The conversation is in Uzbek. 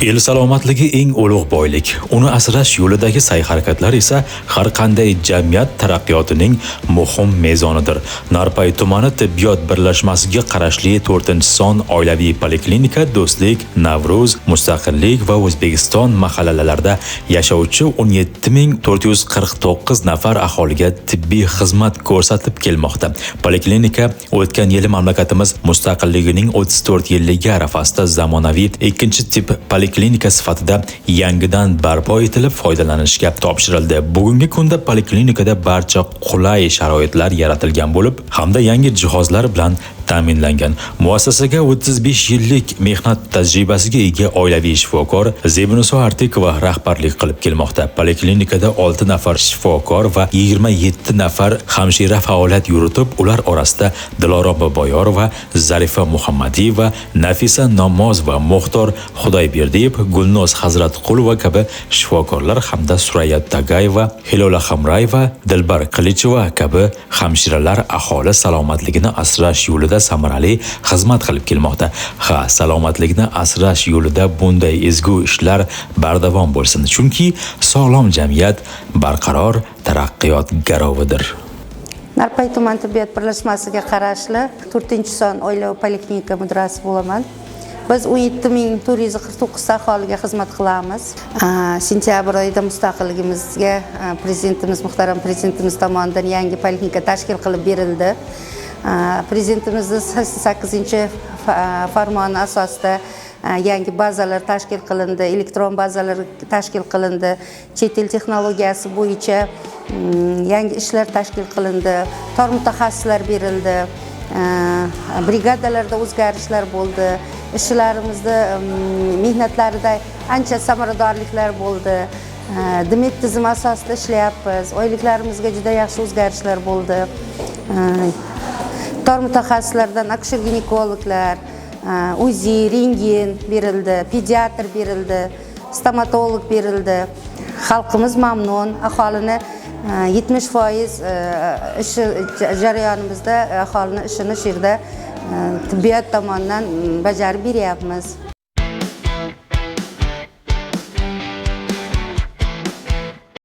El salomatligi eng ulug' boylik. Uni asrash yo'lidagi sa'y-harakatlar esa har qanday jamiyat taraqqiyotining muhim mezonidir. Narpay tumani tibbiyot birlashmasiga qarashli 4-son oilaviy poliklinika Do'stlik, Navruz, Mustaqillik va O'zbekiston mahallalarida yashovchi 17449 nafar aholiga tibbiy xizmat ko'rsatib kelmoqda. Poliklinika o'tgan yili mamlakatimiz mustaqilligining 34 yilligi arafasida zamonaviy ikkinchi tip poliklinika sifatida yangidan barpo etilib foydalanishga topshirildi. Bugungi kunda poliklinikada barcha qulay sharoitlar yaratilgan bo'lib, hamda yangi jihozlar bilan ta'minlangan. Muassasaga 35 yillik mehnat tajribasiga ega oilaviy shifokor Zebiniso Artikova rahbarlik qilib kelmoqda. Poliklinikada 6 nafar shifokor va 27 nafar hamshira faoliyat yuritib, ular orasida Dilora Boboyorova, Zarifa Muhammadiyeva, Nafisa Namozova, Muxtor Xudoyberdiyev, Gulnoz Hazratqulova kabi shifokorlar hamda Surayya Tagayeva, Hilola Hamrayeva, Dilbar Qilichova kabi hamshiralar aholi salomatligini asrash yo'lida samarali xizmat qilib kelmoqda. Salomatlikni asrash yo'lida bunday ezgu ishlar bardavom bo'lsin, chunki sog'lom jamiyat barqaror taraqqiyot garovidir. Narpay tuman tibbiyot birlashmasiga qarashli 4-son oilaviy poliklinika mudirasi bo'laman. Biz 17449 aholiga xizmat qilamiz. Sentyabr oyida mustaqilligimizga muhtaram prezidentimiz tomonidan yangi poliklinika tashkil qilib berildi. Prezidentimizning 8-farmoni asosida yangi bazalar tashkil qilindi, elektron bazalar tashkil qilindi, chet el texnologiyasi bo'yicha yangi ishlar tashkil qilindi, tor mutaxassislar berildi, brigadalarda o'zgarishlar bo'ldi, ishlarimizda mehnatlarida ancha samaradorliklar bo'ldi. Demet tizim asosida ishlayapmiz. Oyliklarimizga juda yaxshi o'zgarishlar bo'ldi. Tor mutaxassislardan akusher-ginekologlar, UZI, rentgen berildi, pediatr berildi, stomatolog berildi. Xalqimiz mamnun, aholini 70% ish jarayonimizda aholini ishini shu yerda tibbiyot tomonidan bajarib beryapmiz.